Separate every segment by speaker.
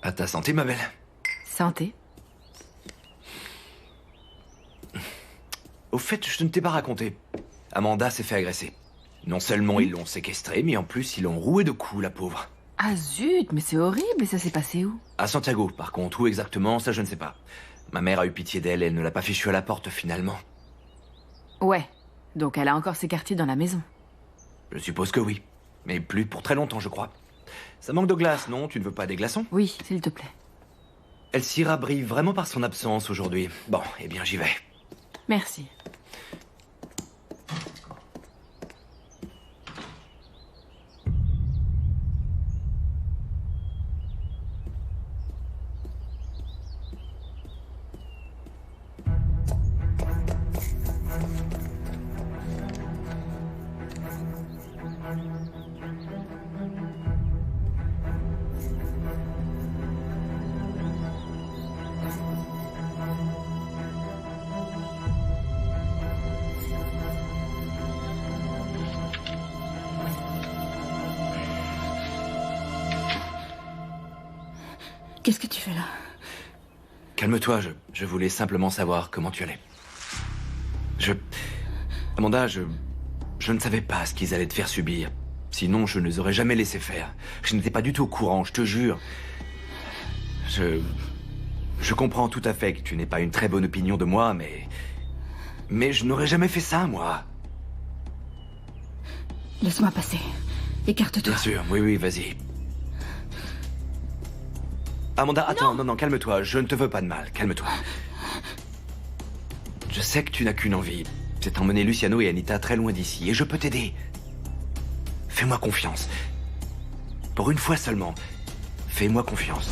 Speaker 1: À ta santé, ma belle.
Speaker 2: Santé.
Speaker 1: Au fait, je ne t'ai pas raconté. Amanda s'est fait agresser. Non seulement ils l'ont séquestrée, mais en plus ils l'ont rouée de coups, la pauvre.
Speaker 2: Ah zut, mais c'est horrible, et ça s'est passé où?
Speaker 1: À Santiago, par contre, où exactement, ça je ne sais pas. Ma mère a eu pitié d'elle et elle ne l'a pas fichue à la porte, finalement.
Speaker 2: Ouais, donc elle a encore ses quartiers dans la maison.
Speaker 1: Je suppose que oui. Mais plus pour très longtemps, je crois. Ça manque de glace, non? Tu ne veux pas des glaçons?
Speaker 2: Oui, s'il te plaît.
Speaker 1: Elcira brille vraiment par son absence aujourd'hui. Bon, eh bien j'y vais.
Speaker 2: Merci. Qu'est-ce que tu fais là?
Speaker 1: Calme-toi, je voulais simplement savoir comment tu allais. Amanda, je ne savais pas ce qu'ils allaient te faire subir. Sinon, je ne les aurais jamais laissé faire. Je n'étais pas du tout au courant, je te jure. Je comprends tout à fait que tu n'aies pas une très bonne opinion de moi, mais je n'aurais jamais fait ça, moi.
Speaker 2: Laisse-moi passer. Écarte-toi.
Speaker 1: Bien sûr, oui, vas-y. Amanda, attends, non, calme-toi, je ne te veux pas de mal, calme-toi. Je sais que tu n'as qu'une envie, c'est emmener Luciano et Anita très loin d'ici, et je peux t'aider. Fais-moi confiance. Pour une fois seulement, fais-moi confiance.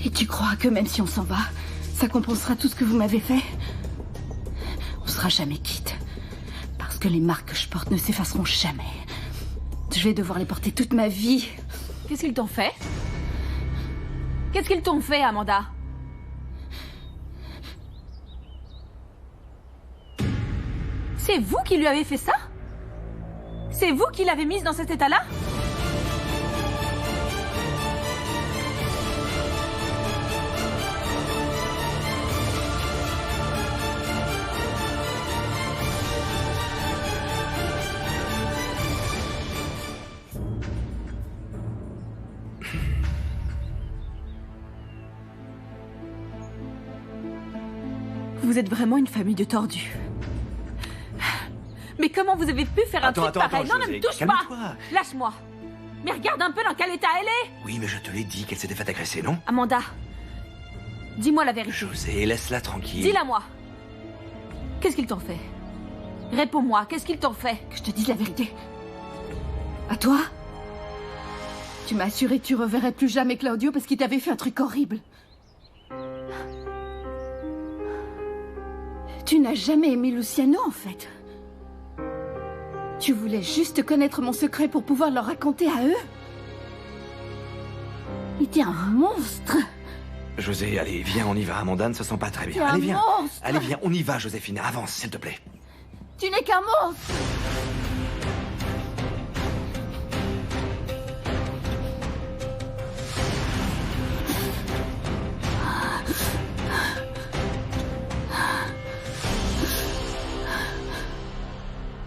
Speaker 2: Et tu crois que même si on s'en va, ça compensera tout ce que vous m'avez fait? On sera jamais quitte. Parce que les marques que je porte ne s'effaceront jamais. Je vais devoir les porter toute ma vie.
Speaker 3: Qu'est-ce qu'ils t'ont fait? Qu'est-ce qu'ils t'ont fait, Amanda? C'est vous qui lui avez fait ça? C'est vous qui l'avez mise dans cet état-là? Vous êtes vraiment une famille de tordus. Mais comment vous avez pu faire un truc pareil? Non, ne me touche pas! Lâche-moi! Mais regarde un peu dans quel état elle est!
Speaker 1: Oui, mais je te l'ai dit qu'elle s'était fait agresser, non?
Speaker 3: Amanda, dis-moi la vérité.
Speaker 1: José, laisse-la tranquille.
Speaker 3: Dis-la moi! Qu'est-ce qu'ils t'ont fait? Réponds-moi, qu'est-ce qu'ils t'ont fait?
Speaker 2: Que je te dise la vérité. À toi? Tu m'as assuré que tu reverrais plus jamais Claudio parce qu'il t'avait fait un truc horrible. Tu n'as jamais aimé Luciano, en fait. Tu voulais juste connaître mon secret pour pouvoir le raconter à eux. Il était un monstre.
Speaker 1: José, allez, viens, on y va. Amanda ne se sent pas très bien.
Speaker 2: T'es
Speaker 1: Allez,
Speaker 2: un
Speaker 1: viens.
Speaker 2: monstre.
Speaker 1: Allez, viens, on y va, Joséphine. Avance, s'il te plaît.
Speaker 2: Tu n'es qu'un monstre.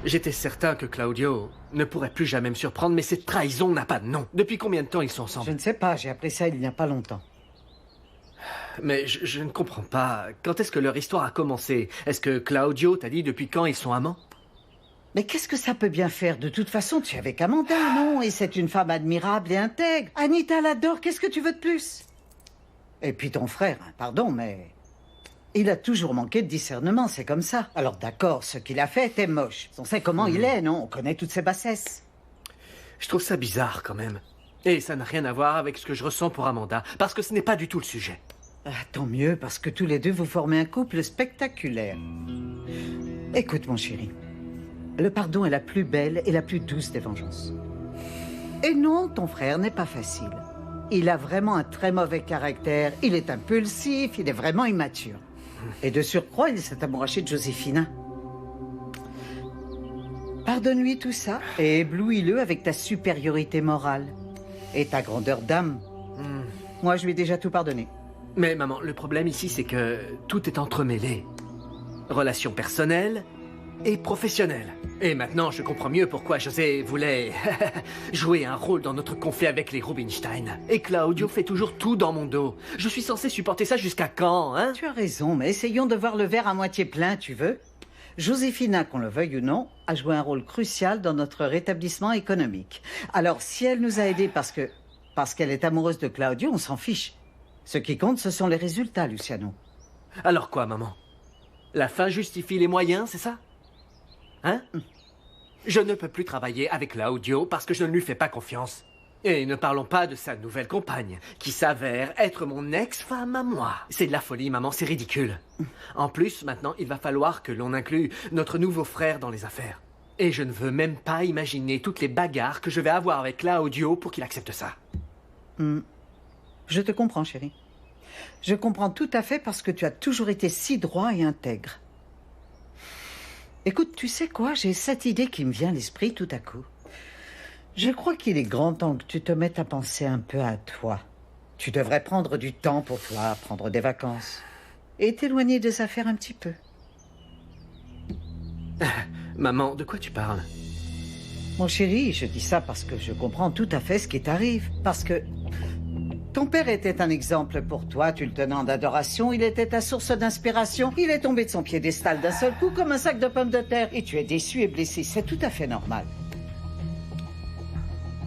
Speaker 4: J'étais certain que Claudio ne pourrait plus jamais me surprendre, mais cette trahison n'a pas de nom. Depuis combien de temps ils sont ensemble?
Speaker 5: Je ne sais pas, j'ai appris ça il n'y a pas longtemps.
Speaker 4: Mais je ne comprends pas. Quand est-ce que leur histoire a commencé? Est-ce que Claudio t'a dit depuis quand ils sont amants?
Speaker 5: Mais qu'est-ce que ça peut bien faire? De toute façon, tu es avec Amanda, non? Et c'est une femme admirable et intègre. Anita l'adore, qu'est-ce que tu veux de plus? Et puis ton frère, pardon, mais... il a toujours manqué de discernement, c'est comme ça. Alors d'accord, ce qu'il a fait était moche. On sait comment il est, non? On connaît toutes ses bassesses.
Speaker 4: Je trouve ça bizarre, quand même. Et ça n'a rien à voir avec ce que je ressens pour Amanda, parce que ce n'est pas du tout le sujet.
Speaker 5: Ah, tant mieux, parce que tous les deux, vous formez un couple spectaculaire. Écoute, mon chéri. Le pardon est la plus belle et la plus douce des vengeances. Et non, ton frère n'est pas facile. il a vraiment un très mauvais caractère. Il est impulsif, il est vraiment immature. Et de surcroît, il s'est amouraché de Josefina. Pardonne-lui tout ça et éblouis-le avec ta supériorité morale et ta grandeur d'âme. Moi, je lui ai déjà tout pardonné.
Speaker 4: Mais maman, le problème ici, c'est que tout est entremêlé. Relations personnelles et professionnelles. Et maintenant, je comprends mieux pourquoi José voulait jouer un rôle dans notre conflit avec les Rubinstein. Et Claudio fait toujours tout dans mon dos. Je suis censé supporter ça jusqu'à quand, hein?
Speaker 5: Tu as raison, mais essayons de voir le verre à moitié plein, tu veux? Josefina, qu'on le veuille ou non, a joué un rôle crucial dans notre rétablissement économique. Alors, si elle nous a aidés parce qu'elle est amoureuse de Claudio, on s'en fiche. Ce qui compte, ce sont les résultats, Luciano.
Speaker 4: Alors quoi, maman? La fin justifie les moyens, c'est ça? Hein? Je ne peux plus travailler avec Claudio parce que je ne lui fais pas confiance. Et ne parlons pas de sa nouvelle compagne, qui s'avère être mon ex-femme à moi. C'est de la folie, maman, c'est ridicule. En plus, maintenant, il va falloir que l'on inclue notre nouveau frère dans les affaires. Et je ne veux même pas imaginer toutes les bagarres que je vais avoir avec Claudio pour qu'il accepte ça.
Speaker 5: Je te comprends, chérie. Je comprends tout à fait parce que tu as toujours été si droit et intègre. Écoute, tu sais quoi? J'ai cette idée qui me vient à l'esprit tout à coup. Je crois qu'il est grand temps que tu te mettes à penser un peu à toi. Tu devrais prendre du temps pour toi, prendre des vacances. Et t'éloigner des affaires un petit peu.
Speaker 4: Maman, de quoi tu parles?
Speaker 5: Mon chéri, je dis ça parce que je comprends tout à fait ce qui t'arrive. Parce que ton père était un exemple pour toi, tu le tenais en adoration, il était ta source d'inspiration. Il est tombé de son piédestal d'un seul coup comme un sac de pommes de terre. Et tu es déçu et blessé, c'est tout à fait normal.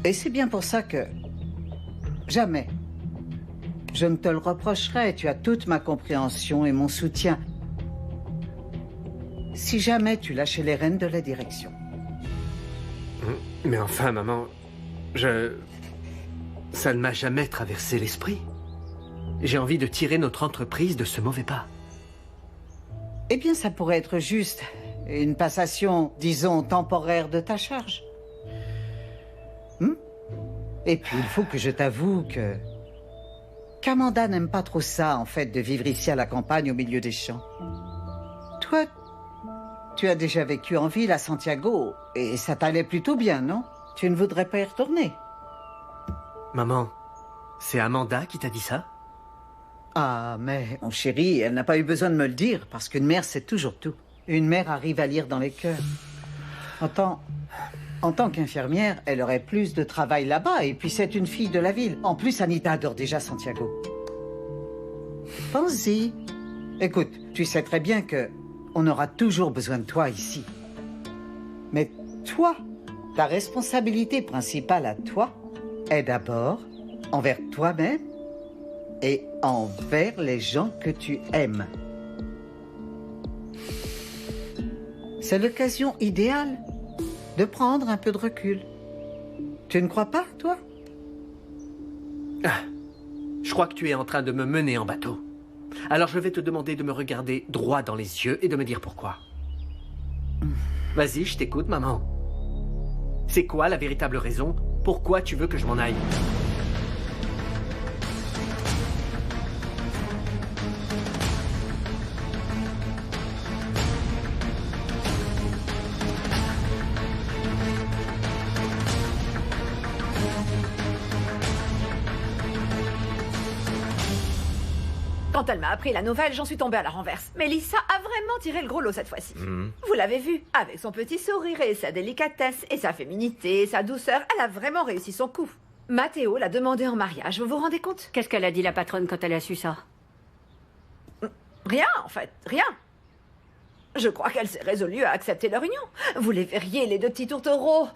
Speaker 5: Et c'est bien pour ça que... jamais. Je ne te le reprocherai, tu as toute ma compréhension et mon soutien. Si jamais tu lâchais les rênes de la direction.
Speaker 4: Mais enfin, maman, ça ne m'a jamais traversé l'esprit. J'ai envie de tirer notre entreprise de ce mauvais pas.
Speaker 5: Eh bien, ça pourrait être juste. Une passation, disons, temporaire de ta charge. Et puis, il faut que je t'avoue qu'Amanda n'aime pas trop ça, en fait, de vivre ici à la campagne, au milieu des champs. Toi, tu as déjà vécu en ville à Santiago, et ça t'allait plutôt bien, non? Tu ne voudrais pas y retourner?
Speaker 4: Maman, c'est Amanda qui t'a dit ça?
Speaker 5: Ah, mais, mon chéri, elle n'a pas eu besoin de me le dire, parce qu'une mère sait toujours tout. Une mère arrive à lire dans les cœurs. En tant qu'infirmière, elle aurait plus de travail là-bas, et puis c'est une fille de la ville. En plus, Anita adore déjà Santiago. Pense-y. Écoute, tu sais très bien que on aura toujours besoin de toi ici. Mais toi, ta responsabilité principale à toi est d'abord envers toi-même et envers les gens que tu aimes. C'est l'occasion idéale de prendre un peu de recul. Tu ne crois pas, toi?
Speaker 4: Je crois que tu es en train de me mener en bateau. Alors je vais te demander de me regarder droit dans les yeux et de me dire pourquoi. Vas-y, je t'écoute, maman. C'est quoi la véritable raison? Pourquoi tu veux que je m'en aille?
Speaker 6: Quand elle m'a appris la nouvelle, j'en suis tombée à la renverse. Mélissa a vraiment tiré le gros lot cette fois-ci. Vous l'avez vu, avec son petit sourire et sa délicatesse, et sa féminité, et sa douceur, elle a vraiment réussi son coup. Matteo l'a demandé en mariage, vous vous rendez compte?
Speaker 7: Qu'est-ce qu'elle a dit, la patronne, quand elle a su ça?
Speaker 6: Rien, en fait, rien. Je crois qu'elle s'est résolue à accepter leur union. Vous les verriez, les deux petits tourtereaux.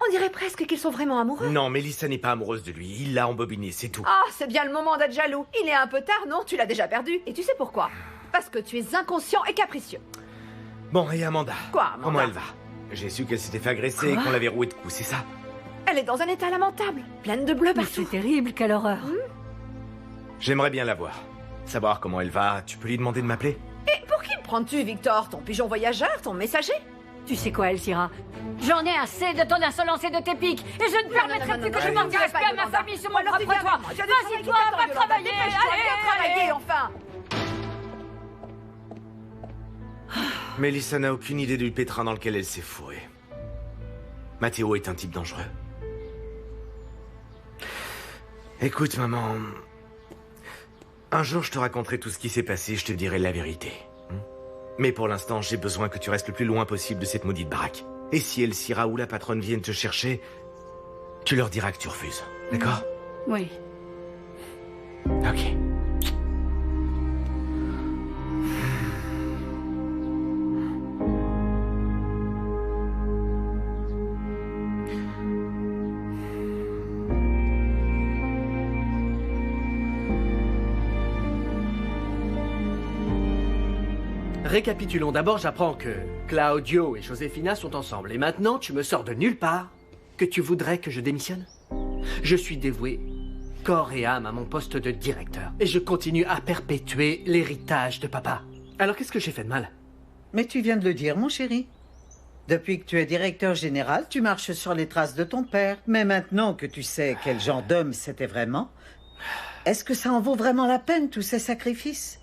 Speaker 6: On dirait presque qu'ils sont vraiment amoureux.
Speaker 1: Non, Mélissa n'est pas amoureuse de lui. Il l'a embobiné, c'est tout.
Speaker 6: Ah, c'est bien le moment d'être jaloux. Il est un peu tard, non? Tu l'as déjà perdu. Et tu sais pourquoi? Parce que tu es inconscient et capricieux.
Speaker 1: Bon, et Amanda?
Speaker 6: Quoi, Amanda?
Speaker 1: Comment elle va? J'ai su qu'elle s'était fait agresser et qu'on l'avait rouée de coups, c'est ça?
Speaker 6: Elle est dans un état lamentable, pleine de bleu
Speaker 7: Mais
Speaker 6: partout.
Speaker 7: c'est terrible, quelle horreur.
Speaker 1: J'aimerais bien la voir. Savoir comment elle va. Tu peux lui demander de m'appeler?
Speaker 6: Et pour qui me prends-tu, Victor? Ton pigeon voyageur? Ton messager?
Speaker 7: Tu sais quoi, Elvira? J'en ai assez de ton insolence et de tes piques. Et je ne permettrai plus que je m'intéresse plus à ma famille sur mon propre toit. Vas-y, toi, va travailler. Allez,
Speaker 6: enfin.
Speaker 1: Mélissa n'a aucune idée du pétrin dans lequel elle s'est fourrée. Matteo est un type dangereux. Écoute, maman... Un jour, je te raconterai tout ce qui s'est passé, je te dirai la vérité. Mais pour l'instant, j'ai besoin que tu restes le plus loin possible de cette maudite baraque. Et si Elvira ou la patronne viennent te chercher, tu leur diras que tu refuses. D'accord?
Speaker 7: Oui.
Speaker 1: Ok.
Speaker 4: Récapitulons. D'abord, j'apprends que Claudio et Josefina sont ensemble. Et maintenant, tu me sors de nulle part que tu voudrais que je démissionne. Je suis dévoué corps et âme à mon poste de directeur. Et je continue à perpétuer l'héritage de papa. Alors, qu'est-ce que j'ai fait de mal?
Speaker 5: Mais tu viens de le dire, mon chéri. Depuis que tu es directeur général, tu marches sur les traces de ton père. Mais maintenant que tu sais quel genre d'homme c'était vraiment, est-ce que ça en vaut vraiment la peine, tous ces sacrifices?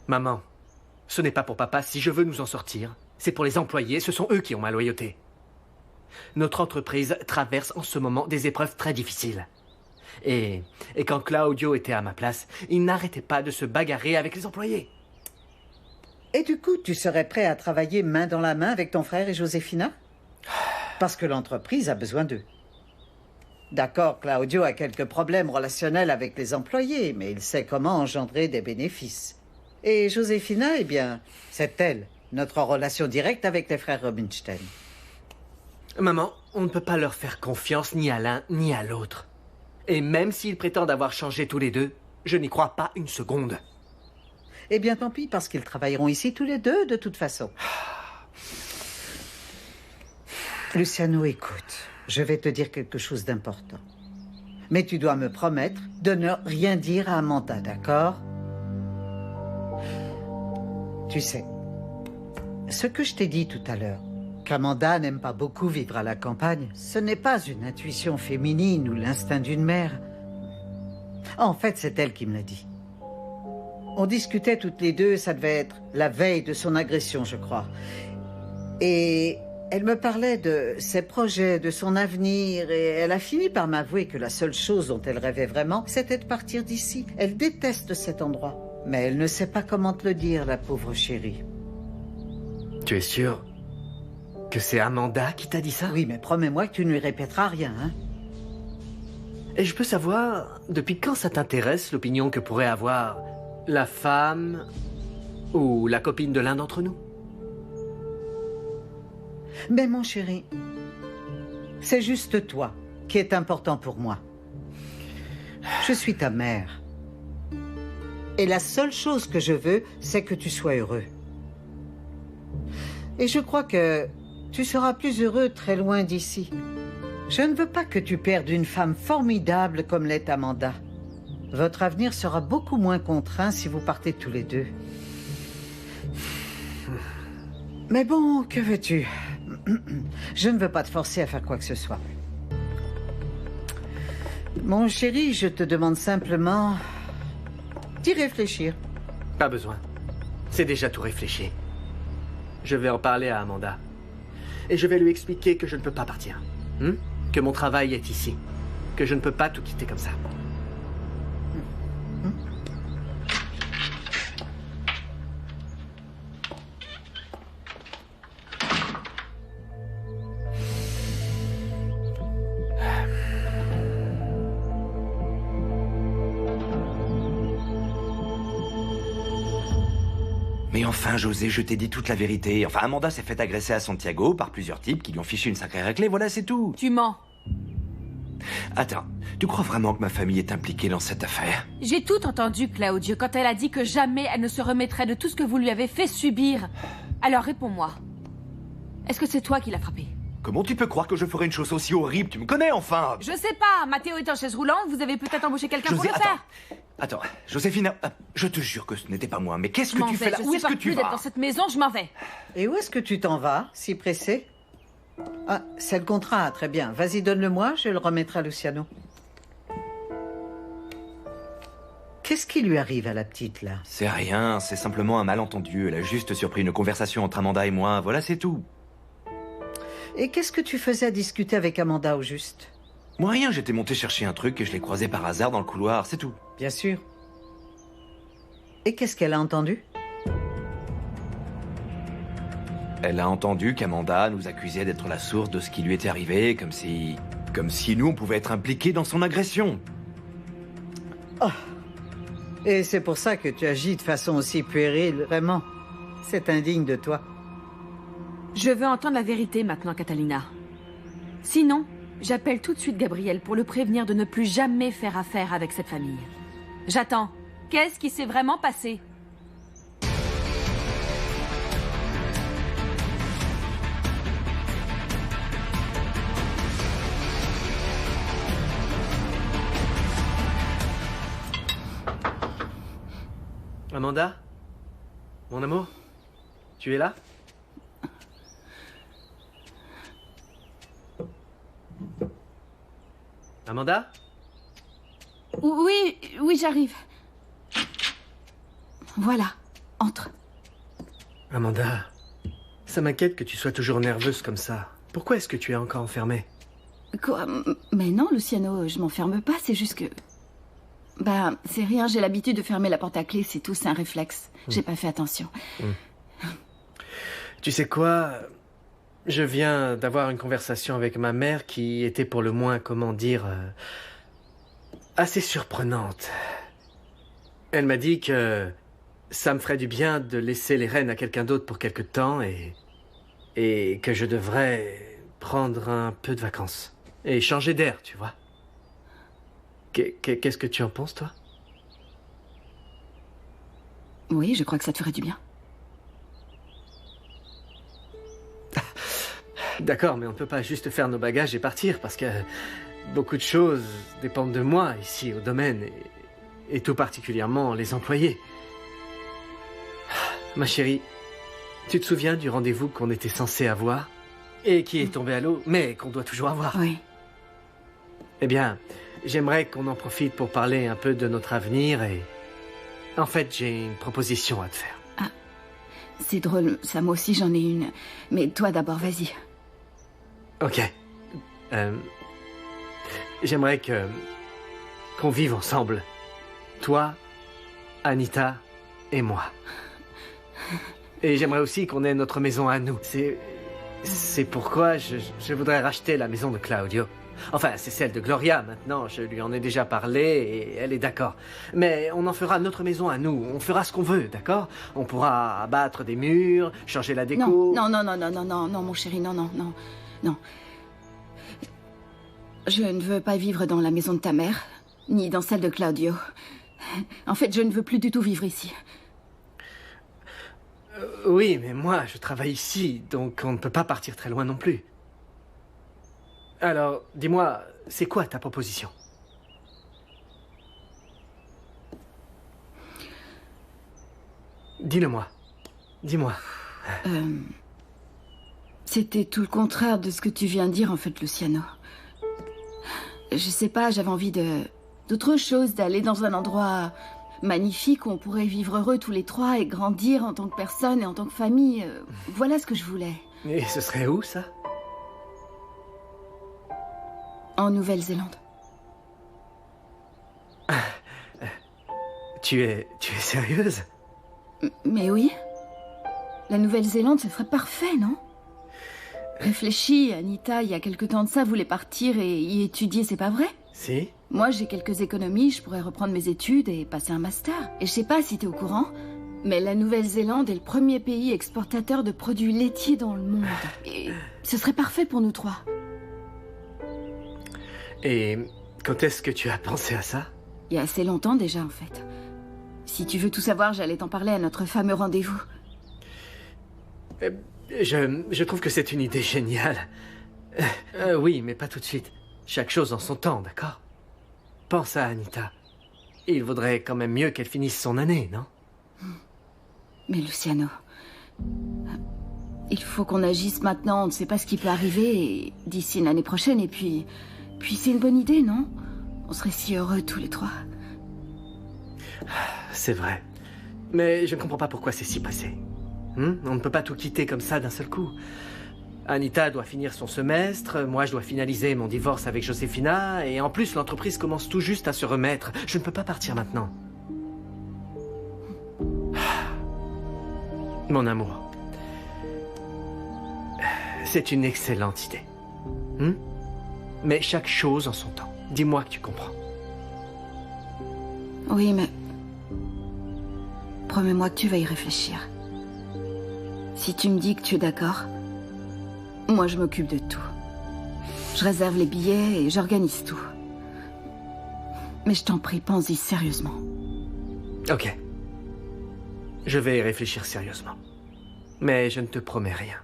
Speaker 4: Maman, ce n'est pas pour papa. Si je veux nous en sortir, c'est pour les employés. Ce sont eux qui ont ma loyauté. Notre entreprise traverse en ce moment des épreuves très difficiles. Et quand Claudio était à ma place, il n'arrêtait pas de se bagarrer avec les employés.
Speaker 5: Et du coup, tu serais prêt à travailler main dans la main avec ton frère et Josefina? Parce que l'entreprise a besoin d'eux. D'accord, Claudio a quelques problèmes relationnels avec les employés, mais il sait comment engendrer des bénéfices. Et Josefina, eh bien, c'est elle, notre relation directe avec les frères Rubinstein.
Speaker 4: Maman, on ne peut pas leur faire confiance ni à l'un ni à l'autre. Et même s'ils prétendent avoir changé tous les deux, je n'y crois pas une seconde.
Speaker 5: Eh bien, tant pis, parce qu'ils travailleront ici tous les deux, de toute façon. Luciano, écoute, je vais te dire quelque chose d'important. Mais tu dois me promettre de ne rien dire à Amanda, d'accord? Tu sais, ce que je t'ai dit tout à l'heure, qu'Amanda n'aime pas beaucoup vivre à la campagne, ce n'est pas une intuition féminine ou l'instinct d'une mère. En fait, c'est elle qui me l'a dit. On discutait toutes les deux, ça devait être la veille de son agression, je crois. Et elle me parlait de ses projets, de son avenir, et elle a fini par m'avouer que la seule chose dont elle rêvait vraiment, c'était de partir d'ici. Elle déteste cet endroit, mais elle ne sait pas comment te le dire, la pauvre chérie.
Speaker 4: Tu es sûr que c'est Amanda qui t'a dit ça?
Speaker 5: Oui, mais promets-moi que tu ne lui répéteras rien, hein?
Speaker 4: Et je peux savoir, depuis quand ça t'intéresse, l'opinion que pourrait avoir la femme ou la copine de l'un d'entre nous?
Speaker 5: Mais mon chéri, c'est juste toi qui est important pour moi. Je suis ta mère. Et la seule chose que je veux, c'est que tu sois heureux. Et je crois que tu seras plus heureux très loin d'ici. Je ne veux pas que tu perdes une femme formidable comme l'est Amanda. Votre avenir sera beaucoup moins contraint si vous partez tous les deux. Mais bon, que veux-tu? Je ne veux pas te forcer à faire quoi que ce soit. Mon chéri, je te demande simplement d'y réfléchir.
Speaker 4: Pas besoin. C'est déjà tout réfléchi. Je vais en parler à Amanda. Et je vais lui expliquer que je ne peux pas partir. Que mon travail est ici. Que je ne peux pas tout quitter comme ça.
Speaker 1: Mais enfin, José, je t'ai dit toute la vérité. Enfin, Amanda s'est fait agresser à Santiago par plusieurs types qui lui ont fichu une sacrée raclée, voilà, c'est tout.
Speaker 3: Tu mens.
Speaker 1: Attends, tu crois vraiment que ma famille est impliquée dans cette affaire?
Speaker 3: J'ai tout entendu, Claudio, quand elle a dit que jamais elle ne se remettrait de tout ce que vous lui avez fait subir. Alors réponds-moi. Est-ce que c'est toi qui l'as frappée?
Speaker 8: Comment tu peux croire que je ferais une chose aussi horrible? Tu me connais, enfin!
Speaker 3: Je sais pas, Mathéo est en chaise roulante, vous avez peut-être embauché quelqu'un pour le faire.
Speaker 8: Attends, Joséphine, je te jure que ce n'était pas moi, mais qu'est-ce
Speaker 3: Je
Speaker 8: que
Speaker 3: m'en
Speaker 8: tu
Speaker 3: vais,
Speaker 8: fais là?
Speaker 3: je
Speaker 8: Où est-ce que
Speaker 3: supporte
Speaker 8: tu
Speaker 3: plus d'être
Speaker 8: vas?
Speaker 3: dans cette maison, je m'en vais.
Speaker 5: Et où est-ce que tu t'en vas, si pressé? Ah, c'est le contrat, très bien. Vas-y, donne-le-moi, je le remettrai à Luciano. Qu'est-ce qui lui arrive à la petite, là?
Speaker 8: C'est rien, c'est simplement un malentendu. Elle a juste surpris une conversation entre Amanda et moi, voilà, c'est tout.
Speaker 5: Et qu'est-ce que tu faisais à discuter avec Amanda, au juste?
Speaker 8: Moi rien, j'étais monté chercher un truc et je l'ai croisé par hasard dans le couloir, c'est tout.
Speaker 5: Bien sûr. Et qu'est-ce qu'elle a entendu?
Speaker 8: Elle a entendu qu'Amanda nous accusait d'être la source de ce qui lui était arrivé, comme si nous, on pouvait être impliqués dans son agression.
Speaker 5: Oh. Et c'est pour ça que tu agis de façon aussi puérile, vraiment. C'est indigne de toi.
Speaker 3: Je veux entendre la vérité maintenant, Catalina. Sinon, j'appelle tout de suite Gabriel pour le prévenir de ne plus jamais faire affaire avec cette famille. J'attends. Qu'est-ce qui s'est vraiment passé?
Speaker 4: Amanda? Mon amour? Tu es là? Amanda?
Speaker 2: Oui, oui, j'arrive. Voilà, entre.
Speaker 4: Amanda, ça m'inquiète que tu sois toujours nerveuse comme ça. Pourquoi est-ce que tu es encore enfermée?
Speaker 2: Quoi? Mais non, Luciano, je m'enferme pas, c'est juste que... Bah, c'est rien, j'ai l'habitude de fermer la porte à clé, c'est tout, c'est un réflexe. J'ai pas fait attention.
Speaker 4: Tu sais quoi? Je viens d'avoir une conversation avec ma mère qui était pour le moins, comment dire, assez surprenante. Elle m'a dit que ça me ferait du bien de laisser les rênes à quelqu'un d'autre pour quelque temps et que je devrais prendre un peu de vacances et changer d'air, tu vois. Qu'est-ce que tu en penses, toi?
Speaker 2: Oui, je crois que ça te ferait du bien.
Speaker 4: D'accord, mais on ne peut pas juste faire nos bagages et partir, parce que beaucoup de choses dépendent de moi ici au domaine, et tout particulièrement les employés. Ma chérie, tu te souviens du rendez-vous qu'on était censé avoir, et qui est tombé à l'eau, mais qu'on doit toujours avoir?
Speaker 2: Oui.
Speaker 4: Eh bien, j'aimerais qu'on en profite pour parler un peu de notre avenir, et en fait, j'ai une proposition à te faire.
Speaker 2: Ah, c'est drôle, ça moi aussi j'en ai une. Mais toi d'abord, vas-y.
Speaker 4: Ok. J'aimerais qu'on vive ensemble. Toi, Anita et moi. Et j'aimerais aussi qu'on ait notre maison à nous. C'est pourquoi je voudrais racheter la maison de Claudio. Enfin, c'est celle de Gloria maintenant. Je lui en ai déjà parlé et elle est d'accord. Mais on en fera notre maison à nous. On fera ce qu'on veut, d'accord? On pourra abattre des murs, changer la déco.
Speaker 2: Non, mon chéri, non. Je ne veux pas vivre dans la maison de ta mère, ni dans celle de Claudio. En fait, je ne veux plus du tout vivre ici.
Speaker 4: Oui, mais moi, je travaille ici, donc on ne peut pas partir très loin non plus. Alors, dis-moi, c'est quoi ta proposition? Dis-le-moi. Dis-moi.
Speaker 2: C'était tout le contraire de ce que tu viens de dire, en fait, Luciano. Je sais pas, j'avais envie d'autre chose, d'aller dans un endroit magnifique où on pourrait vivre heureux tous les trois et grandir en tant que personne et en tant que famille. Voilà ce que je voulais.
Speaker 4: Et ce serait où, ça?
Speaker 2: En Nouvelle-Zélande.
Speaker 4: Tu es sérieuse?
Speaker 2: Mais oui. La Nouvelle-Zélande, ce serait parfait, non? Réfléchis, Anita, il y a quelque temps de ça, voulait partir et y étudier, c'est pas vrai?
Speaker 4: Si.
Speaker 2: Moi, j'ai quelques économies, je pourrais reprendre mes études et passer un master. Et je sais pas si t'es au courant, mais la Nouvelle-Zélande est le premier pays exportateur de produits laitiers dans le monde. Et ce serait parfait pour nous trois.
Speaker 4: Et quand est-ce que tu as pensé à ça?
Speaker 2: Il y a assez longtemps déjà, en fait. Si tu veux tout savoir, j'allais t'en parler à notre fameux rendez-vous.
Speaker 4: Je trouve que c'est une idée géniale. Oui, mais pas tout de suite. Chaque chose en son temps, d'accord? Pense à Anita. Il vaudrait quand même mieux qu'elle finisse son année, non?
Speaker 2: Mais Luciano, il faut qu'on agisse maintenant. On ne sait pas ce qui peut arriver d'ici l'année prochaine. Et puis c'est une bonne idée, non? On serait si heureux tous les trois.
Speaker 4: C'est vrai. Mais je ne comprends pas pourquoi c'est si pressé. On ne peut pas tout quitter comme ça d'un seul coup. Anita doit finir son semestre, moi je dois finaliser mon divorce avec Josefina, et en plus l'entreprise commence tout juste à se remettre. Je ne peux pas partir maintenant. Mon amour, c'est une excellente idée. Mais chaque chose en son temps. Dis-moi que tu comprends.
Speaker 2: Oui, mais... promets-moi que tu vas y réfléchir. Si tu me dis que tu es d'accord, moi je m'occupe de tout. Je réserve les billets et j'organise tout. Mais je t'en prie, pense-y sérieusement.
Speaker 4: Ok. Je vais y réfléchir sérieusement. Mais je ne te promets rien.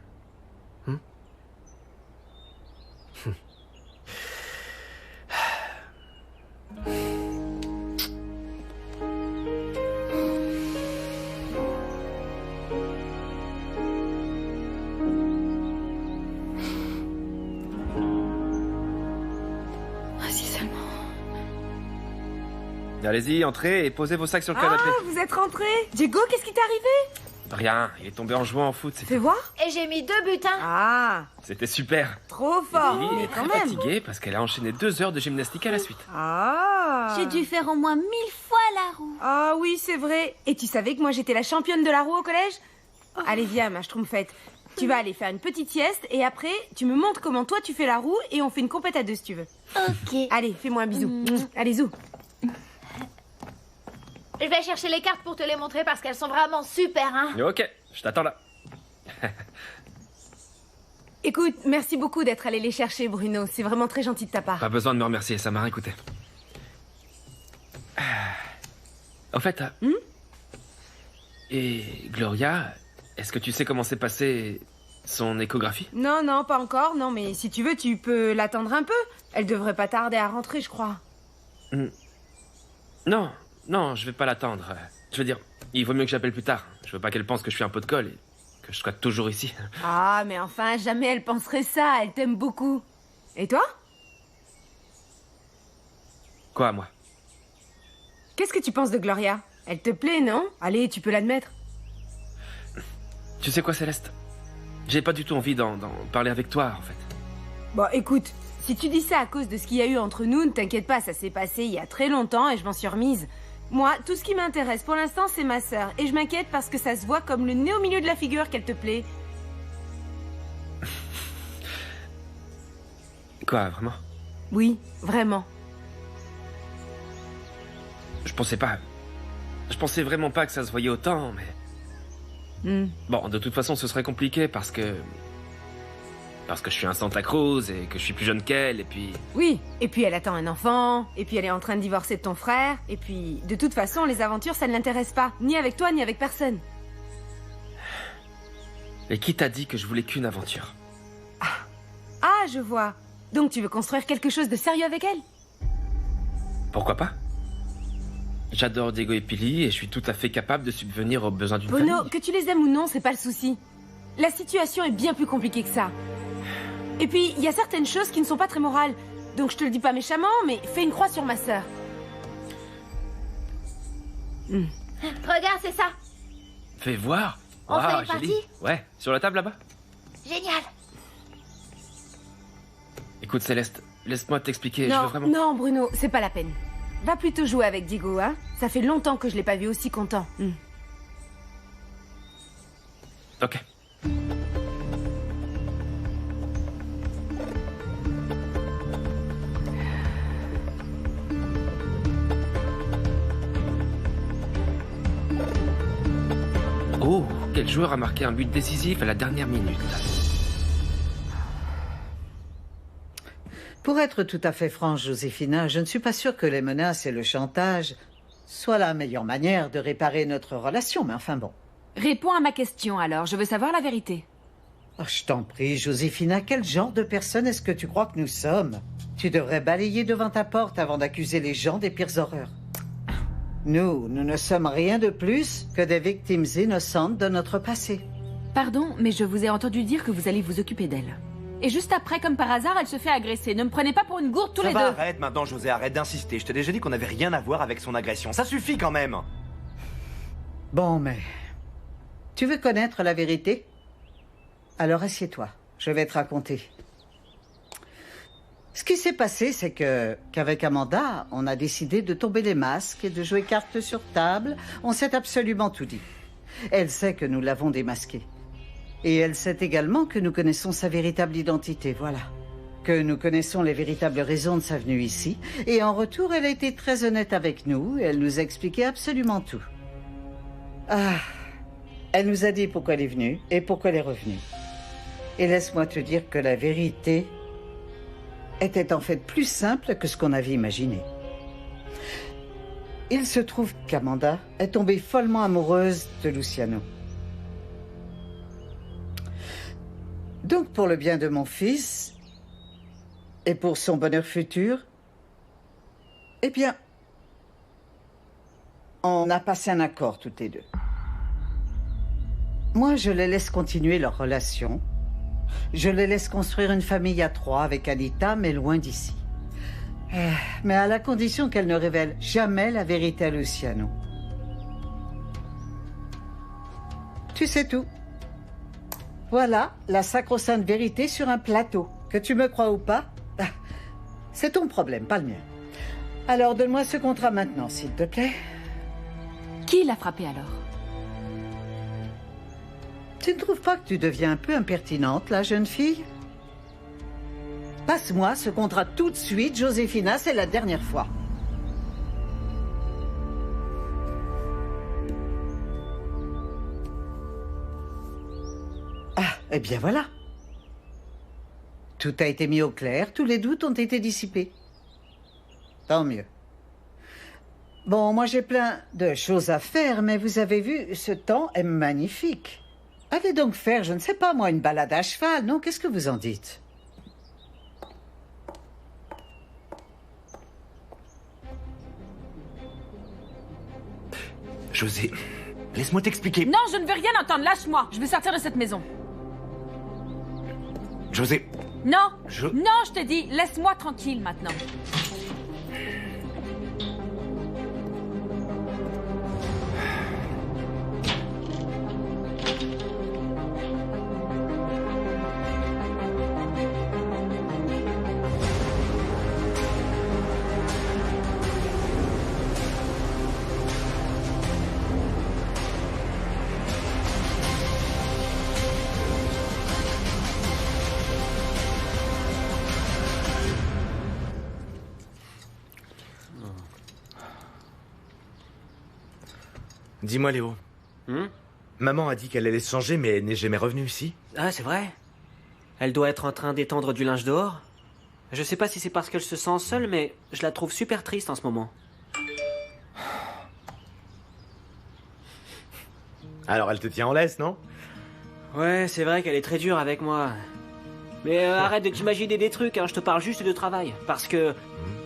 Speaker 9: Allez-y, entrez et posez vos sacs sur le canapé.
Speaker 3: Ah, vous êtes rentré. Diego, qu'est-ce qui t'est arrivé?
Speaker 9: Rien, il est tombé en jouant au foot.
Speaker 3: Fais voir.
Speaker 7: Et j'ai mis 2 buts, hein.
Speaker 3: Ah,
Speaker 9: C'était super.
Speaker 3: trop fort.
Speaker 9: Lily
Speaker 3: Mais
Speaker 9: est
Speaker 3: quand
Speaker 9: très
Speaker 3: même.
Speaker 9: fatiguée parce qu'elle a enchaîné 2 heures de gymnastique à la suite.
Speaker 3: Ah.
Speaker 7: J'ai dû faire au moins 1000 fois la roue.
Speaker 3: Ah oui, c'est vrai. Et tu savais que moi j'étais la championne de la roue au collège? Allez, viens, ma schtroumpfette. Tu vas aller faire une petite sieste et après, tu me montres comment toi tu fais la roue et on fait une compète à 2 si tu veux.
Speaker 7: Ok.
Speaker 3: Allez, fais-moi un bisou. Allez, zou.
Speaker 7: Je vais chercher les cartes pour te les montrer parce qu'elles sont vraiment super, hein.
Speaker 9: Ok, je t'attends là.
Speaker 3: Écoute, merci beaucoup d'être allé les chercher, Bruno. C'est vraiment très gentil de ta part.
Speaker 9: Pas besoin de me remercier, ça m'a rien coûté. En fait, et Gloria, est-ce que tu sais comment s'est passée son échographie?
Speaker 3: Non, non, pas encore. Non, mais si tu veux, tu peux l'attendre un peu. Elle devrait pas tarder à rentrer, je crois.
Speaker 9: Non, je vais pas l'attendre. Je veux dire, il vaut mieux que j'appelle plus tard. Je veux pas qu'elle pense que je suis un pot de colle et que je sois toujours ici.
Speaker 3: Ah, mais enfin, jamais elle penserait ça. Elle t'aime beaucoup. Et toi?
Speaker 9: Quoi, moi?
Speaker 3: Qu'est-ce que tu penses de Gloria? Elle te plaît, non? Allez, tu peux l'admettre.
Speaker 9: Tu sais quoi, Céleste? J'ai pas du tout envie d'en parler avec toi, en fait.
Speaker 3: Bon, écoute, si tu dis ça à cause de ce qu'il y a eu entre nous, ne t'inquiète pas, ça s'est passé il y a très longtemps et je m'en suis remise. Moi, tout ce qui m'intéresse pour l'instant, c'est ma sœur. Et je m'inquiète parce que ça se voit comme le nez au milieu de la figure qu'elle te plaît.
Speaker 9: Quoi, vraiment?
Speaker 3: Oui, vraiment.
Speaker 9: Je pensais vraiment pas que ça se voyait autant, mais... Bon, de toute façon, ce serait compliqué parce que je suis un Santa Cruz et que je suis plus jeune qu'elle, et puis...
Speaker 3: Oui, et puis elle attend un enfant, et puis elle est en train de divorcer de ton frère, et puis de toute façon, les aventures, ça ne l'intéresse pas. Ni avec toi, ni avec personne.
Speaker 9: Et qui t'a dit que je voulais qu'une aventure?
Speaker 3: Ah, je vois. Donc tu veux construire quelque chose de sérieux avec elle?
Speaker 9: Pourquoi pas? J'adore Diego et Pili et je suis tout à fait capable de subvenir aux besoins d'une
Speaker 3: Bruno,
Speaker 9: famille.
Speaker 3: que tu les aimes ou non, c'est pas le souci. La situation est bien plus compliquée que ça. Et puis, il y a certaines choses qui ne sont pas très morales. Donc je te le dis pas méchamment, mais fais une croix sur ma sœur.
Speaker 7: Regarde, c'est ça.
Speaker 9: Fais voir.
Speaker 7: On fait une
Speaker 9: Julie.
Speaker 7: partie?
Speaker 9: Ouais, sur la table là-bas.
Speaker 7: Génial.
Speaker 9: Écoute Céleste, laisse-moi t'expliquer, je
Speaker 3: Non,
Speaker 9: veux vraiment...
Speaker 3: non, Bruno, c'est pas la peine. Va plutôt jouer avec Diego, hein. Ça fait longtemps que je l'ai pas vu aussi content.
Speaker 9: Ok. Oh, quel joueur a marqué un but décisif à la dernière minute?
Speaker 5: Pour être tout à fait franche, Josefina, je ne suis pas sûre que les menaces et le chantage soient la meilleure manière de réparer notre relation, mais enfin bon.
Speaker 3: Réponds à ma question alors, je veux savoir la vérité.
Speaker 5: Oh, je t'en prie, Joséphina, quel genre de personne est-ce que tu crois que nous sommes? Tu devrais balayer devant ta porte avant d'accuser les gens des pires horreurs. Nous ne sommes rien de plus que des victimes innocentes de notre passé.
Speaker 3: Pardon, mais je vous ai entendu dire que vous allez vous occuper d'elle. Et juste après, comme par hasard, elle se fait agresser. Ne me prenez pas pour une gourde tous les deux.
Speaker 8: Arrête maintenant, José, arrête d'insister. Je t'ai déjà dit qu'on n'avait rien à voir avec son agression. Ça suffit quand même.
Speaker 5: Bon, mais... Tu veux connaître la vérité? Alors assieds-toi, je vais te raconter. Ce qui s'est passé, c'est qu'avec Amanda, on a décidé de tomber les masques et de jouer carte sur table. On s'est absolument tout dit. Elle sait que nous l'avons démasqué. Et elle sait également que nous connaissons sa véritable identité, voilà. Que nous connaissons les véritables raisons de sa venue ici. Et en retour, elle a été très honnête avec nous et elle nous a expliqué absolument tout. Ah, elle nous a dit pourquoi elle est venue et pourquoi elle est revenue. Et laisse-moi te dire que la vérité était en fait plus simple que ce qu'on avait imaginé. Il se trouve qu'Amanda est tombée follement amoureuse de Luciano. Donc, pour le bien de mon fils et pour son bonheur futur, eh bien, on a passé un accord toutes les deux. Moi, je les laisse continuer leur relation. Je les laisse construire une famille à 3 avec Anita, mais loin d'ici. Mais à la condition qu'elle ne révèle jamais la vérité à Luciano. Tu sais tout. Voilà la sacro-sainte vérité sur un plateau. Que tu me crois ou pas, c'est ton problème, pas le mien. Alors donne-moi ce contrat maintenant, s'il te plaît.
Speaker 3: Qui l'a frappé alors?
Speaker 5: Tu ne trouves pas que tu deviens un peu impertinente, la jeune fille? Passe-moi ce contrat tout de suite, Joséphina, c'est la dernière fois. Ah, eh bien voilà. Tout a été mis au clair, tous les doutes ont été dissipés. Tant mieux. Bon, moi j'ai plein de choses à faire, mais vous avez vu, ce temps est magnifique. Allez donc faire, je ne sais pas moi, une balade à cheval, non? Qu'est-ce que vous en dites?
Speaker 8: José, laisse-moi t'expliquer.
Speaker 3: Non, je ne veux rien entendre, lâche-moi. Je veux sortir de cette maison.
Speaker 8: José.
Speaker 3: Non, non, je te dis, laisse-moi tranquille maintenant.
Speaker 1: Dis-moi, Léo. Maman a dit qu'elle allait se changer, mais elle n'est jamais revenue ici.
Speaker 10: Ah, c'est vrai? Elle doit être en train d'étendre du linge dehors. Je sais pas si c'est parce qu'elle se sent seule, mais je la trouve super triste en ce moment.
Speaker 1: Alors elle te tient en laisse, non?
Speaker 10: Ouais, c'est vrai qu'elle est très dure avec moi. Mais arrête de t'imaginer des trucs, hein, je te parle juste de travail. Parce que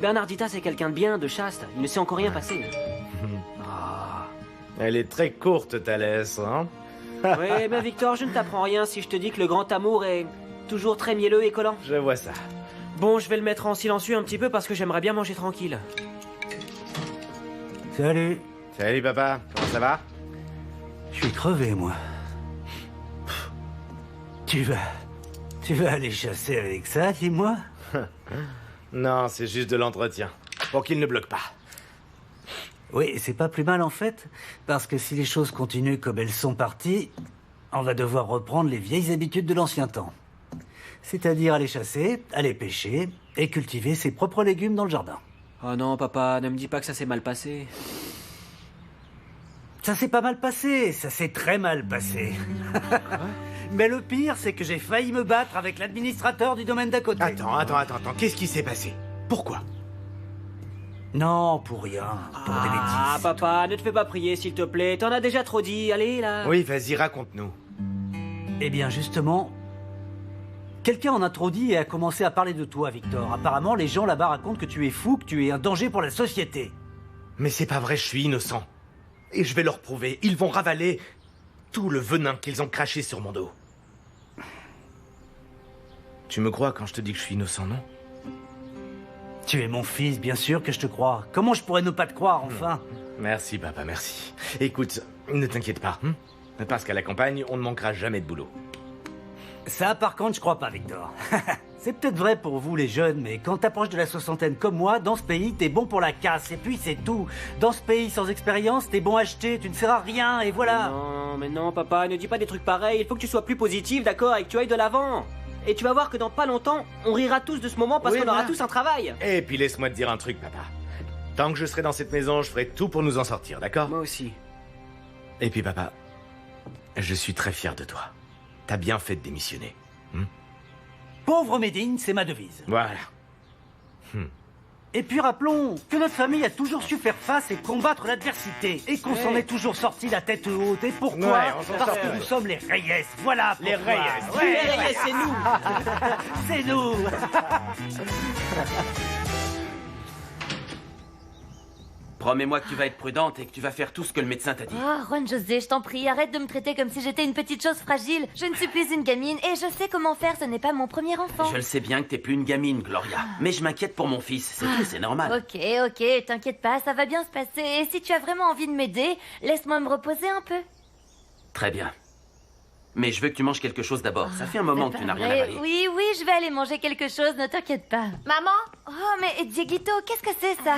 Speaker 10: Bernardita, c'est quelqu'un de bien, de chaste. Il ne s'est encore rien passé.
Speaker 1: Elle est très courte, ta laisse, hein?
Speaker 10: Ouais, mais Victor, je ne t'apprends rien si je te dis que le grand amour est toujours très mielleux et collant.
Speaker 1: Je vois ça.
Speaker 10: Bon, je vais le mettre en silencieux un petit peu parce que j'aimerais bien manger tranquille.
Speaker 11: Salut.
Speaker 1: Salut, papa. Comment ça va?
Speaker 11: Je suis crevé, moi. Tu vas aller chasser avec ça, dis-moi?
Speaker 1: Non, c'est juste de l'entretien. Pour qu'il ne bloque pas.
Speaker 11: Oui, c'est pas plus mal en fait, parce que si les choses continuent comme elles sont parties, on va devoir reprendre les vieilles habitudes de l'ancien temps. C'est-à-dire aller chasser, aller pêcher et cultiver ses propres légumes dans le jardin.
Speaker 10: Oh non, papa, ne me dis pas que ça s'est mal passé.
Speaker 11: Ça s'est pas mal passé, ça s'est très mal passé. Mais le pire, c'est que j'ai failli me battre avec l'administrateur du domaine d'à côté.
Speaker 1: Attends, qu'est-ce qui s'est passé? Pourquoi?
Speaker 11: Non, pour rien, pour des bêtises.
Speaker 10: Ah, papa, ne te fais pas prier, s'il te plaît. T'en as déjà trop dit, allez, là.
Speaker 1: Oui, vas-y, raconte-nous.
Speaker 11: Eh bien, justement, Quelqu'un en introduit et a commencé à parler de toi, Victor. Apparemment, les gens là-bas racontent que tu es fou, que tu es un danger pour la société.
Speaker 1: Mais c'est pas vrai, je suis innocent. Et je vais leur prouver. Ils vont ravaler tout le venin qu'ils ont craché sur mon dos. Tu me crois quand je te dis que je suis innocent, non?
Speaker 11: Tu es mon fils, bien sûr que je te crois. Comment je pourrais ne pas te croire, enfin?
Speaker 1: Merci, papa, merci. Écoute, ne t'inquiète pas. Parce qu'à la campagne, on ne manquera jamais de boulot.
Speaker 11: Ça, par contre, je crois pas, Victor. C'est peut-être vrai pour vous, les jeunes, mais quand t'approches de la soixantaine comme moi, dans ce pays, t'es bon pour la casse, et puis c'est tout. Dans ce pays sans expérience, t'es bon à acheter, tu ne sers à rien, et voilà.
Speaker 10: Non, mais non, papa, ne dis pas des trucs pareils. Il faut que tu sois plus positif, d'accord, et que tu ailles de l'avant. Et tu vas voir que dans pas longtemps, on rira tous de ce moment parce qu'on aura tous un travail.
Speaker 1: Et puis laisse-moi te dire un truc, papa. Tant que je serai dans cette maison, je ferai tout pour nous en sortir, d'accord?
Speaker 10: Moi aussi.
Speaker 1: Et puis, papa, je suis très fier de toi. T'as bien fait de démissionner.
Speaker 11: Pauvre Médine, c'est ma devise.
Speaker 1: Voilà.
Speaker 11: Et puis rappelons que notre famille a toujours su faire face et combattre l'adversité. Et qu'on s'en est toujours sorti la tête haute. Et pourquoi?
Speaker 1: Ouais, on s'en
Speaker 11: Parce
Speaker 1: sort,
Speaker 11: que
Speaker 1: ouais.
Speaker 11: nous sommes les Reyes. Voilà pourquoi.
Speaker 1: Les Reyes.
Speaker 11: Ouais,
Speaker 10: Les Reyes, c'est nous.
Speaker 11: c'est nous.
Speaker 12: Promets-moi que tu vas être prudente et que tu vas faire tout ce que le médecin t'a dit.
Speaker 7: Oh, Juan José, je t'en prie, arrête de me traiter comme si j'étais une petite chose fragile. Je ne suis plus une gamine et je sais comment faire, ce n'est pas mon premier enfant.
Speaker 12: Je le sais bien que t'es plus une gamine, Gloria. Mais je m'inquiète pour mon fils, c'est tout, c'est normal.
Speaker 7: Ok, t'inquiète pas, ça va bien se passer. Et si tu as vraiment envie de m'aider, laisse-moi me reposer un peu.
Speaker 12: Très bien. Mais je veux que tu manges quelque chose d'abord. Ça fait un moment que tu n'as rien avalé.
Speaker 7: Oui, je vais aller manger quelque chose, ne t'inquiète pas.
Speaker 6: Maman?
Speaker 7: Oh, mais Dieguito, qu'est-ce que c'est ça?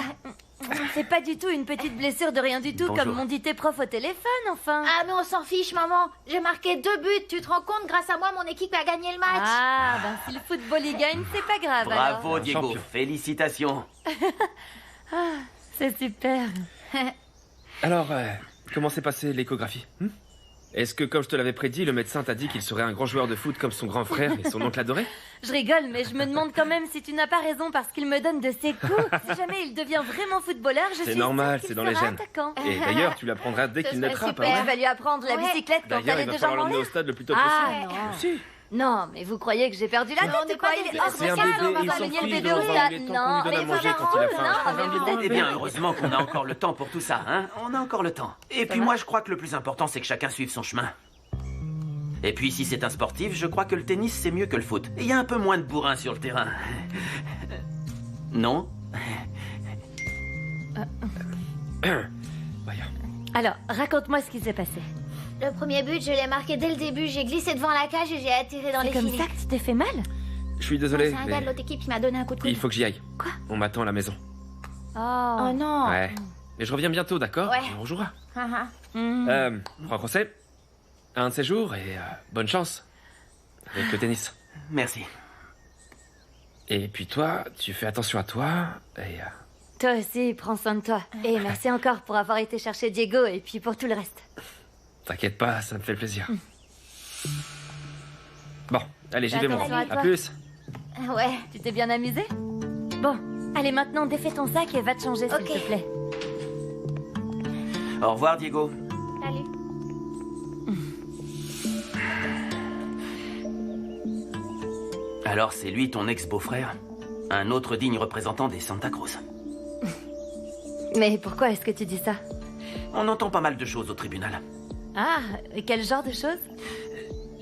Speaker 7: C'est pas du tout une petite blessure de rien du tout,
Speaker 12: Bonjour.
Speaker 7: comme m'ont dit tes profs au téléphone, enfin.
Speaker 6: Ah, mais on s'en fiche, maman. J'ai marqué 2 buts. Tu te rends compte, grâce à moi, mon équipe a gagné le match.
Speaker 7: Ah, ben si le football y gagne, c'est pas grave.
Speaker 12: Bravo,
Speaker 7: alors.
Speaker 12: Diego.
Speaker 9: Champion.
Speaker 12: Félicitations.
Speaker 7: C'est super.
Speaker 9: Alors, comment s'est passée l'échographie? Est-ce que, comme je te l'avais prédit, le médecin t'a dit qu'il serait un grand joueur de foot comme son grand frère et son oncle adoré?
Speaker 7: Je rigole, mais je me demande quand même si tu n'as pas raison parce qu'il me donne de ses coups. Si jamais il devient vraiment footballeur, je suis
Speaker 9: C'est normal,
Speaker 7: sûre qu'il
Speaker 9: c'est dans les
Speaker 7: sera
Speaker 9: gènes.
Speaker 7: attaquant.
Speaker 9: Et d'ailleurs, tu l'apprendras dès
Speaker 6: Ce
Speaker 9: qu'il
Speaker 6: serait
Speaker 9: naîtra,
Speaker 6: super.
Speaker 9: pas
Speaker 7: Je
Speaker 9: vrai?
Speaker 7: vais lui apprendre la bicyclette quand
Speaker 9: D'ailleurs,
Speaker 7: elle est
Speaker 9: il va
Speaker 7: déjà
Speaker 9: falloir
Speaker 7: en
Speaker 9: l'emmener au
Speaker 7: l'air.
Speaker 9: stade le plus tôt
Speaker 7: Ah
Speaker 9: possible.
Speaker 7: non.
Speaker 9: Si.
Speaker 7: Non, mais vous croyez que j'ai perdu la
Speaker 6: Non,
Speaker 7: tête
Speaker 6: on n'est
Speaker 7: ou quoi?
Speaker 6: pas
Speaker 7: Il est
Speaker 6: des-
Speaker 7: hors
Speaker 9: C'est un
Speaker 7: de ça,
Speaker 9: bébé,
Speaker 7: on va
Speaker 9: il
Speaker 7: pas
Speaker 9: s'en
Speaker 7: amener le
Speaker 9: fiche
Speaker 7: bébé
Speaker 9: de
Speaker 7: au
Speaker 9: revoir
Speaker 7: stade.
Speaker 9: les temps qu'on
Speaker 7: Non,
Speaker 9: lui donne à
Speaker 7: mais
Speaker 9: manger
Speaker 7: vraiment,
Speaker 9: quand il a faim.
Speaker 7: non,
Speaker 9: Je
Speaker 7: mais
Speaker 9: comprends
Speaker 7: vous
Speaker 9: bien.
Speaker 7: êtes
Speaker 12: Eh bien, heureusement qu'on a encore le temps pour tout ça, hein. On a encore le temps. Et puis moi, je crois que le plus important, c'est que chacun suive son chemin. Et puis, si c'est un sportif, je crois que le tennis, c'est mieux que le foot. Et il y a un peu moins de bourrin sur le terrain. Non?
Speaker 9: Voyons.
Speaker 7: Alors, raconte-moi ce qui s'est passé.
Speaker 6: Le premier but, je l'ai marqué dès le début. J'ai glissé devant la cage et j'ai atterri dans
Speaker 7: C'est
Speaker 6: les
Speaker 7: comme
Speaker 6: filets.
Speaker 7: ça que tu t'es fait mal?
Speaker 9: Je suis désolé,
Speaker 6: C'est un gars
Speaker 9: mais
Speaker 6: de l'autre équipe qui m'a donné un coup de coude.
Speaker 9: il faut que j'y aille.
Speaker 7: Quoi?
Speaker 9: On m'attend à la maison.
Speaker 6: Oh non.
Speaker 9: Ouais. Mais je reviens bientôt, d'accord?
Speaker 6: Ouais.
Speaker 9: On rejouera.
Speaker 6: Ah, ah.
Speaker 9: Juan José, un de ces jours et bonne chance avec le tennis.
Speaker 12: Merci.
Speaker 9: Et puis toi, tu fais attention à toi et...
Speaker 7: Toi aussi, prends soin de toi. Et merci encore pour avoir été chercher Diego et puis pour tout le reste.
Speaker 9: T'inquiète pas, ça me fait plaisir. Bon, allez, j'y vais, mon
Speaker 7: Attention
Speaker 9: grand.
Speaker 7: à
Speaker 9: À
Speaker 7: toi.
Speaker 9: plus.
Speaker 7: Ouais, tu t'es bien amusé? Bon, allez maintenant défais ton sac et va te changer s'il
Speaker 6: Ok.
Speaker 7: te plaît.
Speaker 12: Au revoir, Diego.
Speaker 6: Salut.
Speaker 12: Alors, c'est lui ton ex-beau-frère? Un autre digne représentant des Santa Cruz.
Speaker 7: Mais pourquoi est-ce que tu dis ça?
Speaker 12: On entend pas mal de choses au tribunal.
Speaker 7: Ah, et quel genre de choses?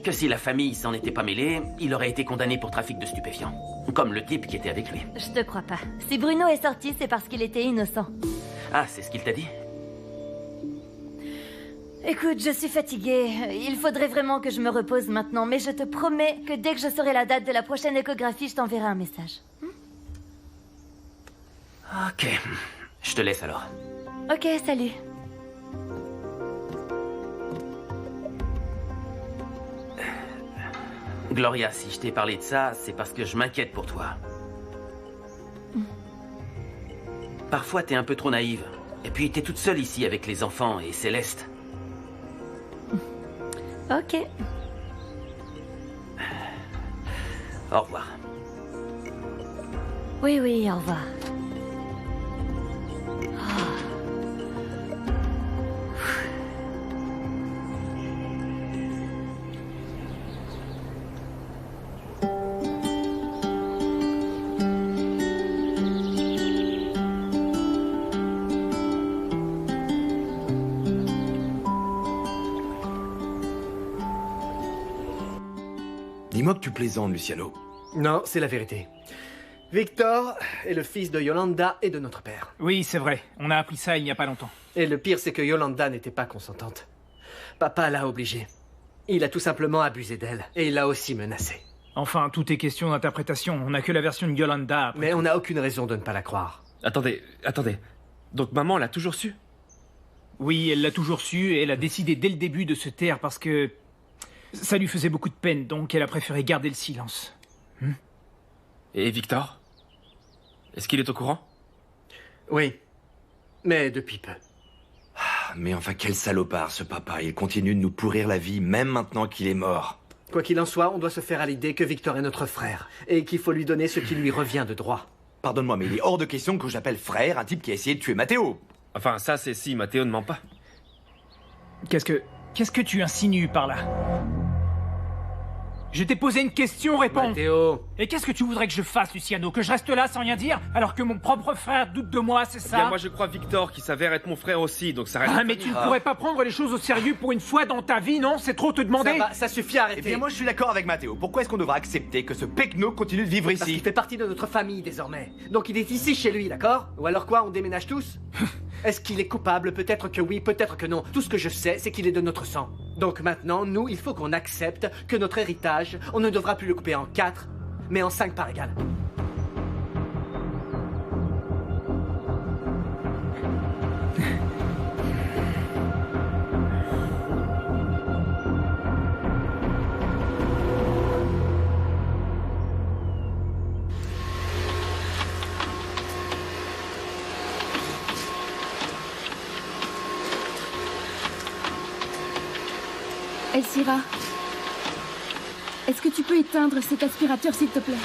Speaker 12: Que si la famille s'en était pas mêlée, il aurait été condamné pour trafic de stupéfiants. Comme le type qui était avec lui.
Speaker 7: Je te crois pas. Si Bruno est sorti, c'est parce qu'il était innocent.
Speaker 12: Ah, c'est ce qu'il t'a dit?
Speaker 7: Écoute, je suis fatiguée. Il faudrait vraiment que je me repose maintenant, mais je te promets que dès que je saurai la date de la prochaine échographie, je t'enverrai un message.
Speaker 12: Ok. Je te laisse alors.
Speaker 7: Ok, salut.
Speaker 12: Gloria, si je t'ai parlé de ça, c'est parce que je m'inquiète pour toi. Parfois, t'es un peu trop naïve. Et puis, t'es toute seule ici avec les enfants et Céleste.
Speaker 7: Ok.
Speaker 12: Au revoir.
Speaker 7: Oui, oui, au revoir.
Speaker 8: Dis-moi que tu plaisantes, Luciano.
Speaker 4: Non, c'est la vérité. Victor est le fils de Yolanda et de notre père.
Speaker 13: Oui, c'est vrai. On a appris ça il n'y a pas longtemps.
Speaker 4: Et le pire, c'est que Yolanda n'était pas consentante. Papa l'a obligée. Il a tout simplement abusé d'elle. Et il l'a aussi menacée.
Speaker 13: Enfin, tout est question d'interprétation. On n'a que la version de Yolanda.
Speaker 4: Mais on n'a aucune raison de ne pas la croire.
Speaker 9: Attendez. Donc maman l'a toujours su?
Speaker 13: Oui, elle l'a toujours su et elle a décidé dès le début de se taire parce que ça lui faisait beaucoup de peine, donc elle a préféré garder le silence.
Speaker 9: Et Victor? Est-ce qu'il est au courant?
Speaker 4: Oui, mais depuis peu.
Speaker 8: Mais enfin, quel salopard, ce papa. Il continue de nous pourrir la vie, même maintenant qu'il est mort.
Speaker 4: Quoi qu'il en soit, on doit se faire à l'idée que Victor est notre frère, et qu'il faut lui donner ce qui lui revient de droit.
Speaker 8: Pardonne-moi, mais il est hors de question que j'appelle frère un type qui a essayé de tuer Matteo.
Speaker 9: Enfin, ça, c'est si Matteo ne ment pas.
Speaker 13: Qu'est-ce que tu insinues par là? Je t'ai posé une question, réponds.
Speaker 4: Matteo.
Speaker 13: Et qu'est-ce que tu voudrais que je fasse, Luciano? Que je reste là sans rien dire, alors que mon propre frère doute de moi, c'est ça?
Speaker 9: Bien, moi je crois Victor, qui s'avère être mon frère aussi, donc ça reste...
Speaker 13: Ah, mais tu ne pourrais pas prendre les choses au sérieux pour une fois dans ta vie, non? C'est trop te demander?
Speaker 4: Ça va, ça suffit, arrêtez.
Speaker 8: Eh bien, moi je suis d'accord avec Matteo. Pourquoi est-ce qu'on devrait accepter que ce pecno continue de vivre
Speaker 4: Parce
Speaker 8: ici?
Speaker 4: qu'il fait partie de notre famille désormais. Donc il est ici chez lui, d'accord? Ou alors quoi, on déménage tous? Est-ce qu'il est coupable? Peut-être que oui, peut-être que non. Tout ce que je sais, c'est qu'il est de notre sang. Donc maintenant, nous, il faut qu'on accepte que notre héritage, on ne devra plus le couper en 4, mais en 5 parts égales.
Speaker 2: Elcira, est-ce que tu peux éteindre cet aspirateur, s'il te plaît?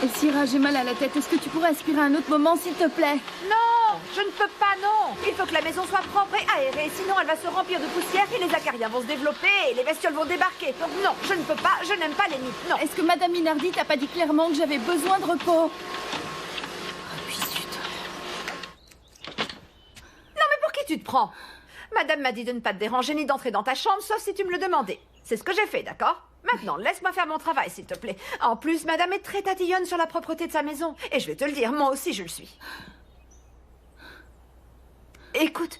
Speaker 2: Elcira, j'ai mal à la tête. Est-ce que tu pourrais aspirer à un autre moment, s'il te plaît?
Speaker 6: Non, je ne peux pas, non. Il faut que la maison soit propre et aérée, sinon elle va se remplir de poussière et les acariens vont se développer et les bestioles vont débarquer. Donc non, je ne peux pas, je n'aime pas les mythes, non.
Speaker 2: Est-ce que Madame Minardi t'a pas dit clairement que j'avais besoin de repos? Ah puis zut.
Speaker 6: Non mais pour qui tu te prends? Madame m'a dit de ne pas te déranger ni d'entrer dans ta chambre, sauf si tu me le demandais. C'est ce que j'ai fait, d'accord? Maintenant, laisse-moi faire mon travail, s'il te plaît. En plus, Madame est très tatillonne sur la propreté de sa maison. Et je vais te le dire, moi aussi je le suis. Écoute,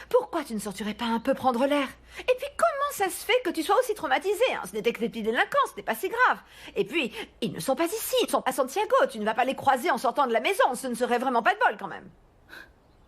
Speaker 6: pourquoi tu ne sortirais pas un peu prendre l'air? Et puis, comment ça se fait que tu sois aussi traumatisé, hein? Ce n'était que des petits délinquants, ce n'est pas si grave. Et puis, ils ne sont pas ici, ils sont à Santiago. Tu ne vas pas les croiser en sortant de la maison, ce ne serait vraiment pas de bol, quand même.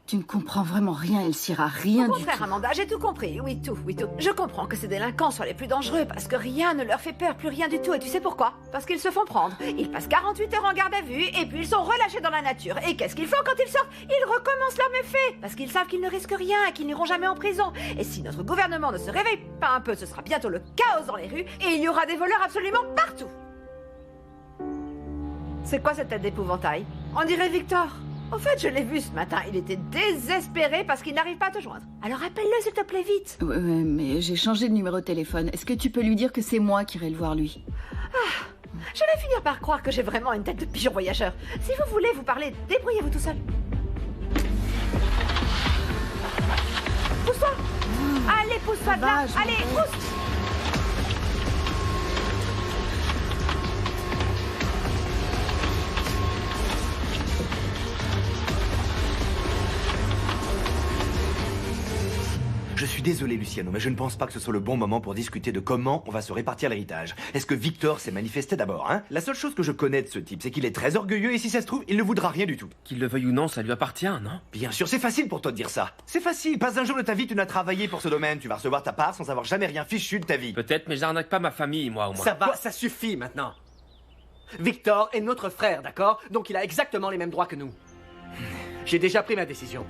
Speaker 2: Tu ne comprends vraiment rien, Elcira, rien du tout.
Speaker 6: Au contraire, Amanda, j'ai tout compris. Oui, tout. Je comprends que ces délinquants soient les plus dangereux parce que rien ne leur fait peur, plus rien du tout. Et tu sais pourquoi? Parce qu'ils se font prendre. Ils passent 48 heures en garde à vue et puis ils sont relâchés dans la nature. Et qu'est-ce qu'ils font quand ils sortent? Ils recommencent leurs méfaits parce qu'ils savent qu'ils ne risquent rien et qu'ils n'iront jamais en prison. Et si notre gouvernement ne se réveille pas un peu, ce sera bientôt le chaos dans les rues et il y aura des voleurs absolument partout. C'est quoi cette tête d'épouvantail? On dirait Victor. En fait, je l'ai vu ce matin. Il était désespéré parce qu'il n'arrive pas à te joindre. Alors appelle-le, s'il te plaît, vite.
Speaker 2: Ouais, mais j'ai changé de numéro de téléphone. Est-ce que tu peux lui dire que c'est moi qui irai le voir, lui?
Speaker 6: Je vais finir par croire que j'ai vraiment une tête de pigeon voyageur. Si vous voulez vous parler, débrouillez-vous tout seul. Pousse-toi. Allez, pousse-toi de là. Allez, pousse.
Speaker 8: Je suis désolé, Luciano, mais je ne pense pas que ce soit le bon moment pour discuter de comment on va se répartir l'héritage. Est-ce que Victor s'est manifesté d'abord, hein? La seule chose que je connais de ce type, c'est qu'il est très orgueilleux et si ça se trouve, il ne voudra rien du tout.
Speaker 9: Qu'il le veuille ou non, ça lui appartient, non?
Speaker 8: Bien sûr, c'est facile pour toi de dire ça. C'est facile, pas un jour de ta vie tu n'as travaillé pour ce domaine. Tu vas recevoir ta part sans avoir jamais rien fichu de ta vie.
Speaker 9: Peut-être, mais j'arnaque pas ma famille, moi, au moins.
Speaker 4: Ça va, ça suffit maintenant. Victor est notre frère, d'accord? Donc il a exactement les mêmes droits que nous. J'ai déjà pris ma décision.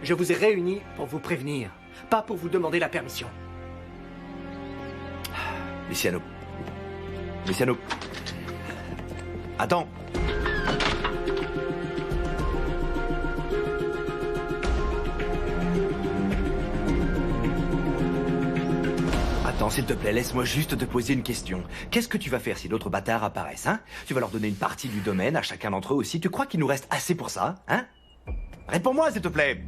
Speaker 4: Je vous ai réunis pour vous prévenir, pas pour vous demander la permission.
Speaker 8: Luciano. Luciano. Attends. Attends, s'il te plaît, laisse-moi juste te poser une question. Qu'est-ce que tu vas faire si d'autres bâtards apparaissent, hein? Tu vas leur donner une partie du domaine à chacun d'entre eux aussi. Tu crois qu'il nous reste assez pour ça, hein? Réponds-moi, s'il te plaît.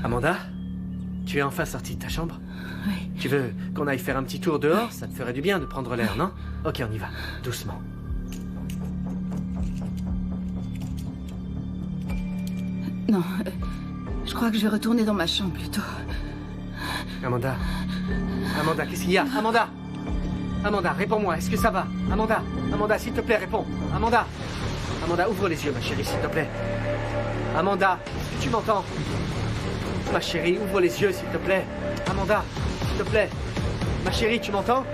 Speaker 4: Amanda? Tu es enfin sortie de ta chambre?
Speaker 2: Oui.
Speaker 4: Tu veux qu'on aille faire un petit tour dehors? Ça te ferait du bien de prendre l'air, non? Ok, on y va. Doucement.
Speaker 2: Non, je crois que je vais retourner dans ma chambre plutôt.
Speaker 4: Amanda. Amanda, qu'est-ce qu'il y a? Amanda! Amanda, réponds-moi, est-ce que ça va? Amanda! Amanda, s'il te plaît, réponds! Amanda! Amanda, ouvre les yeux, ma chérie, s'il te plaît. Amanda, est-ce que tu m'entends? Ma chérie, ouvre les yeux, s'il te plaît. Amanda, s'il te plaît. Ma chérie, tu m'entends?